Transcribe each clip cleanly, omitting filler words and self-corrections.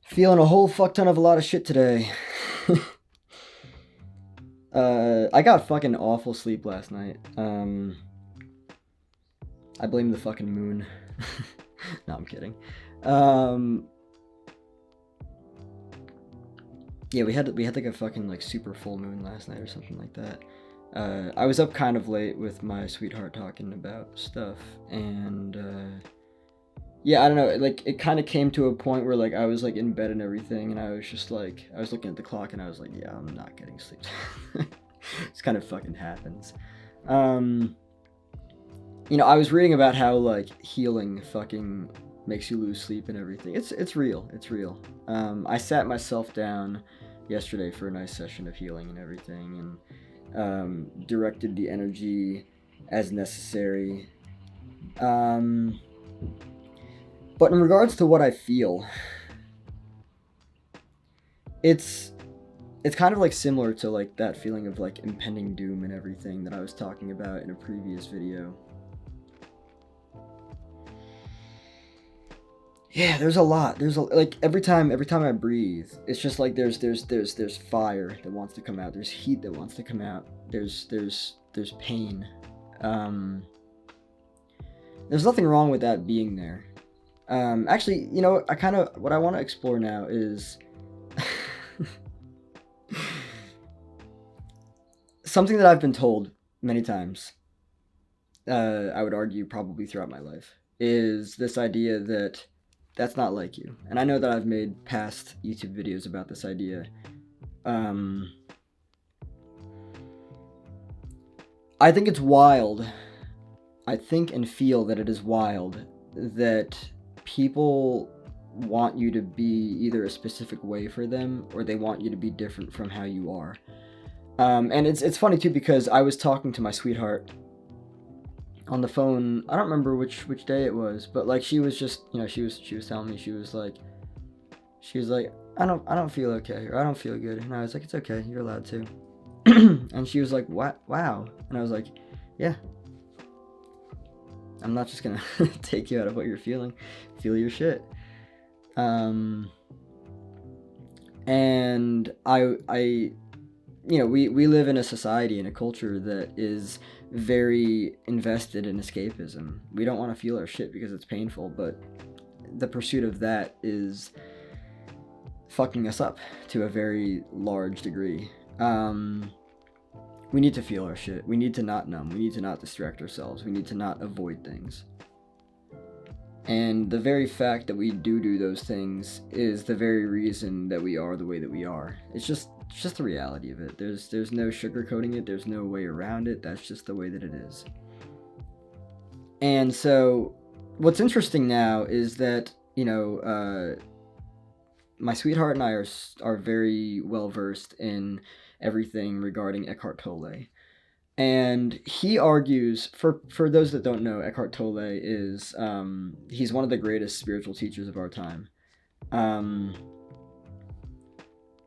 Feeling a whole fuck ton of a lot of shit today. I got fucking awful sleep last night. I blame the fucking moon. No, I'm kidding. Yeah, we had like a fucking like super full moon last night or something like that. I was up kind of late with my sweetheart talking about stuff, and yeah, I don't know. Like it kind of came to a point where like I was like in bed and everything, and I was just like I was looking at the clock, and I was like, yeah, I'm not getting sleep. This kind of fucking happens. I was reading about how like healing fucking makes you lose sleep and everything. It's real. It's real. I sat myself down yesterday for a nice session of healing and everything, and directed the energy as necessary. But in regards to what I feel, it's kind of like similar to like that feeling of like impending doom and everything that I was talking about in a previous video. Yeah, there's a lot. Like every time I breathe, it's just like there's fire that wants to come out. There's heat that wants to come out. There's pain. There's nothing wrong with that being there. Actually, what I want to explore now is something that I've been told many times. I would argue probably throughout my life is this idea that that's not like you. And I know that I've made past YouTube videos about this idea. I think it's wild. I think and feel that it is wild that people want you to be either a specific way for them or they want you to be different from how you are. And it's funny too because I was talking to my sweetheart on the phone. I don't remember which day it was, but like she was just, she was telling me, she was like I don't feel okay, or I don't feel good. And I was like, it's okay, you're allowed to. And she was like, what? Wow. And I was like, yeah, I'm not just gonna take you out of what you're feeling. Feel your shit. And we live in a society and a culture that is very invested in escapism. We don't want to feel our shit because it's painful, but the pursuit of that is fucking us up to a very large degree. We need to feel our shit. We need to not numb. We need to not distract ourselves. We need to not avoid things. And the very fact that we do those things is the very reason that we are the way that we are. It's just the reality of it. There's no sugarcoating it. There's no way around it. That's just the way that it is. And so what's interesting now is that, my sweetheart and I are very well versed in everything regarding Eckhart Tolle. And he argues, for those that don't know, Eckhart Tolle is, he's one of the greatest spiritual teachers of our time.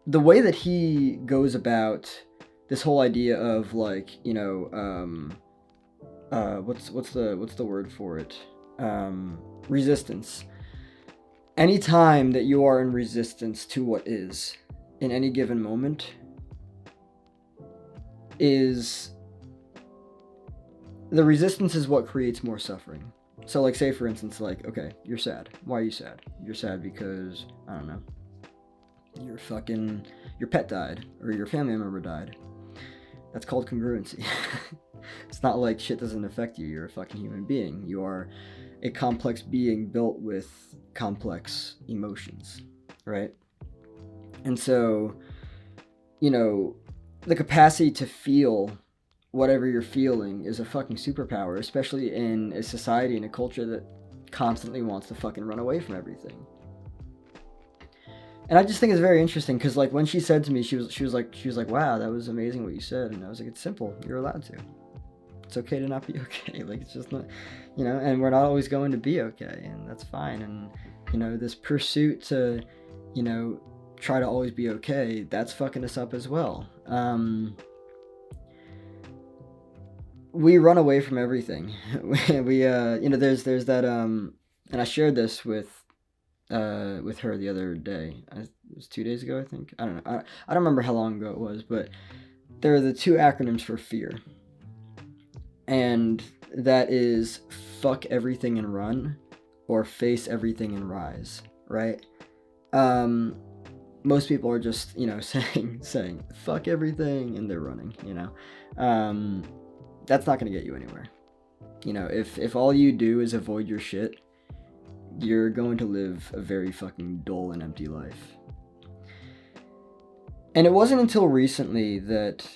The way that he goes about this whole idea of like, what's the word for it? Resistance. Anytime that you are in resistance to what is in any given moment is the resistance is what creates more suffering. So like say for instance, like, okay, you're sad. Why are you sad? You're sad because, I don't know, your pet died or your family member died. That's called congruency. It's not like shit doesn't affect you. You're a fucking human being. You are a complex being built with complex emotions, right? And so, the capacity to feel whatever you're feeling is a fucking superpower, especially in a society and a culture that constantly wants to fucking run away from everything. And I just think it's very interesting because like when she said to me, she was like, wow, that was amazing what you said. And I was like, it's simple. You're allowed to. It's okay to not be okay. Like it's just not, and we're not always going to be okay, and that's fine. And this pursuit to, try to always be okay, that's fucking us up as well. We run away from everything. We there's that and I shared this with with her the other day. It was 2 days ago, I think. I don't know. I don't remember how long ago it was, but there are the two acronyms for fear. And that is fuck everything and run, or face everything and rise, right? Most people are just, saying fuck everything and they're running, That's not going to get you anywhere. If all you do is avoid your shit, you're going to live a very fucking dull and empty life. And it wasn't until recently that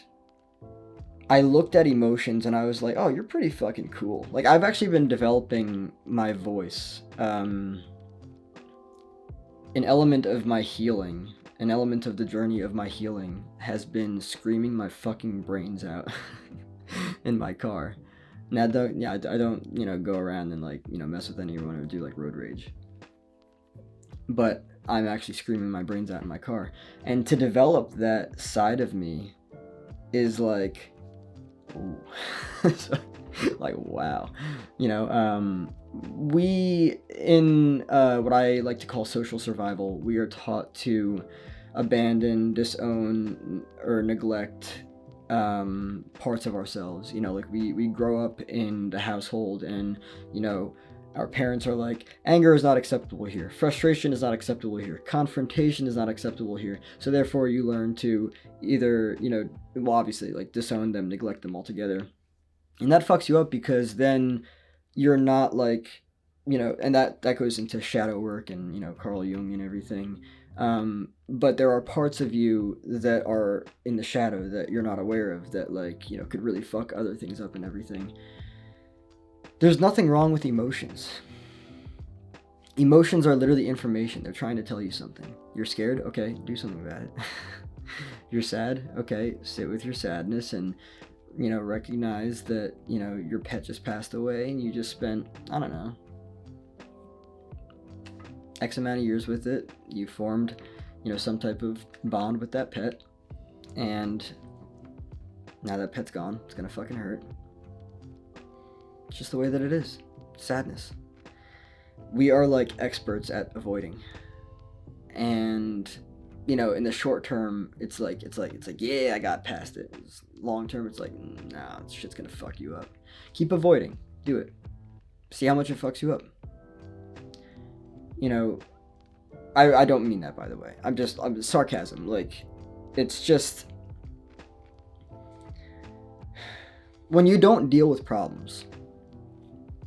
I looked at emotions and I was like, oh, you're pretty fucking cool. Like, I've actually been developing my voice. An element of my healing, an element of the journey of my healing has been screaming my fucking brains out in my car. Now, I don't, go around and, mess with anyone or do, road rage. But I'm actually screaming my brains out in my car. And to develop that side of me is, ooh. Wow. We, in what I like to call social survival, we are taught to abandon, disown, or neglect parts of ourselves. We grow up in the household and, our parents are like, anger is not acceptable here, frustration is not acceptable here, confrontation is not acceptable here, so therefore you learn to either, obviously, disown them, neglect them altogether. And that fucks you up, because then you're not and that goes into shadow work and, Carl Jung and everything. But there are parts of you that are in the shadow that you're not aware of that, could really fuck other things up and everything. There's nothing wrong with emotions. Emotions are literally information. They're trying to tell you something. You're scared? Okay, do something about it. You're sad? Okay, sit with your sadness and, recognize that, your pet just passed away and you just spent, I don't know, X amount of years with it. You formed, some type of bond with that pet. And now that pet's gone. It's gonna fucking hurt. It's just the way that it is. Sadness. We are experts at avoiding. And, in the short term, it's like, yeah, I got past it. Long term, it's nah, this shit's gonna fuck you up. Keep avoiding. Do it. See how much it fucks you up. I don't mean that, by the way. I'm sarcasm. It's just, when you don't deal with problems,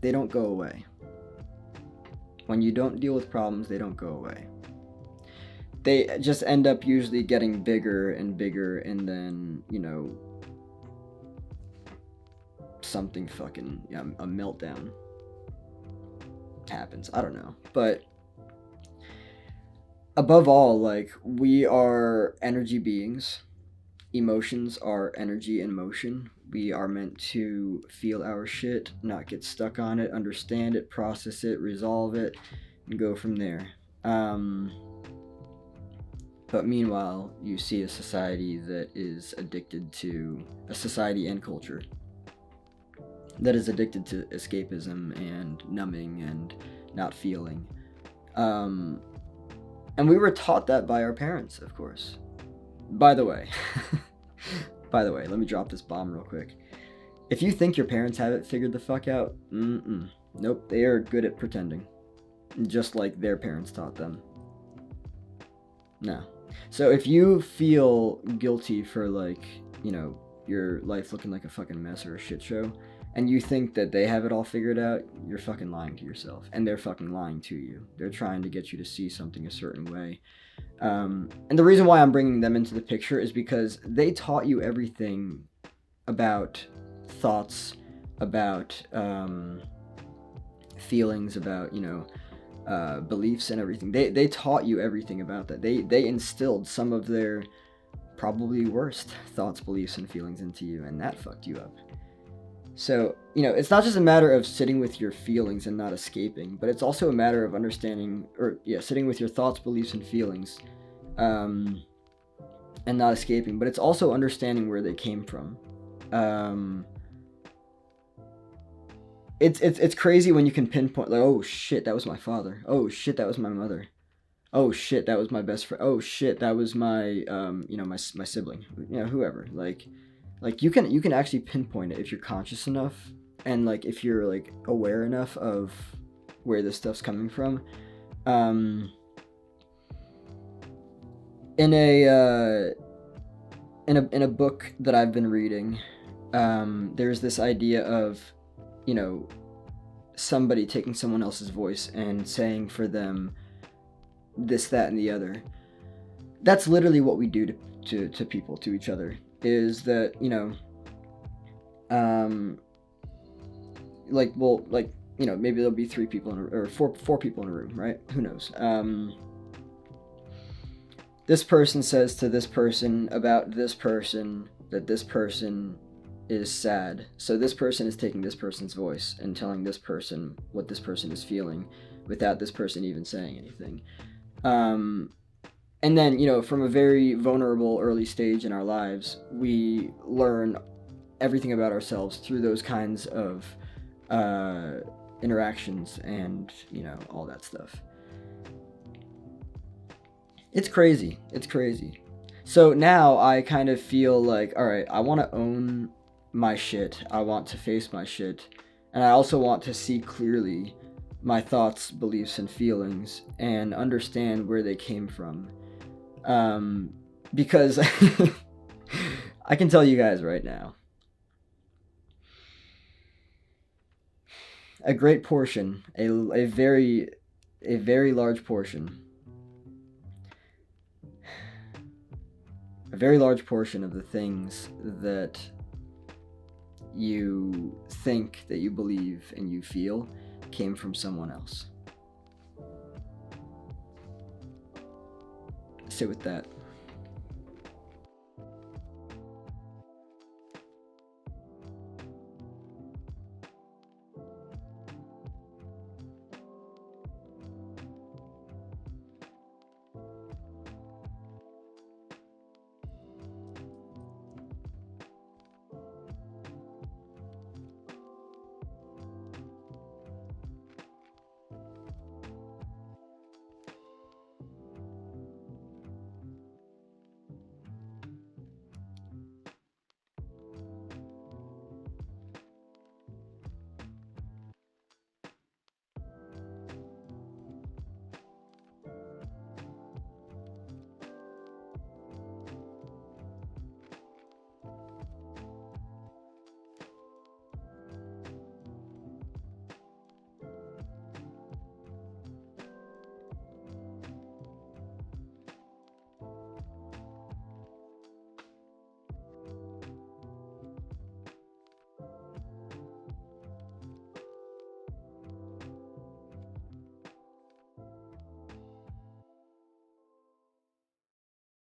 they don't go away. When you don't deal with problems, they don't go away. They just end up usually getting bigger and bigger, and then, something fucking, a meltdown happens. I don't know. But above all, we are energy beings. Emotions are energy in motion. We are meant to feel our shit, not get stuck on it, understand it, process it, resolve it, and go from there. But meanwhile, you see a society that is addicted to, a society and culture that is addicted to escapism and numbing and not feeling. And we were taught that by our parents, of course. By the way, let me drop this bomb real quick. If you think your parents have it figured the fuck out, nope, they are good at pretending. Just like their parents taught them. No. So if you feel guilty for your life looking like a fucking mess or a shit show, and you think that they have it all figured out, you're fucking lying to yourself. And they're fucking lying to you. They're trying to get you to see something a certain way. And the reason why I'm bringing them into the picture is because they taught you everything about thoughts, about feelings, about, beliefs and everything. They taught you everything about that. They instilled some of their probably worst thoughts, beliefs, and feelings into you, and that fucked you up. So, it's not just a matter of sitting with your feelings and not escaping, but it's also a matter of understanding, sitting with your thoughts, beliefs, and feelings, and not escaping, but it's also understanding where they came from. It's crazy when you can pinpoint, oh shit, that was my father. Oh shit, that was my mother. oh shit, that was my best friend. Oh shit, that was my my sibling. Whoever. Like you can actually pinpoint it if you're conscious enough, and like if you're like aware enough of where this stuff's coming from. Um, in a in a book that I've been reading, there's this idea of, you know, somebody taking someone else's voice and saying for them this, that, and the other. That's literally what we do to people, to each other. Is that, like, well, like, maybe there'll be three people or four people in a room, right? Who knows? This person says to this person about this person that this person is sad. So this person is taking this person's voice and telling this person what this person is feeling without this person even saying anything. And then, from a very vulnerable early stage in our lives, we learn everything about ourselves through those kinds of interactions and, all that stuff. It's crazy. It's crazy. So now I kind of feel like, all right, I want to own my shit. I want to face my shit. And I also want to see clearly my thoughts, beliefs, and feelings and understand where they came from. Because I can tell you guys right now, a great portion, a very large portion, a very large portion of the things that you think, that you believe, and you feel came from someone else. Sit with that.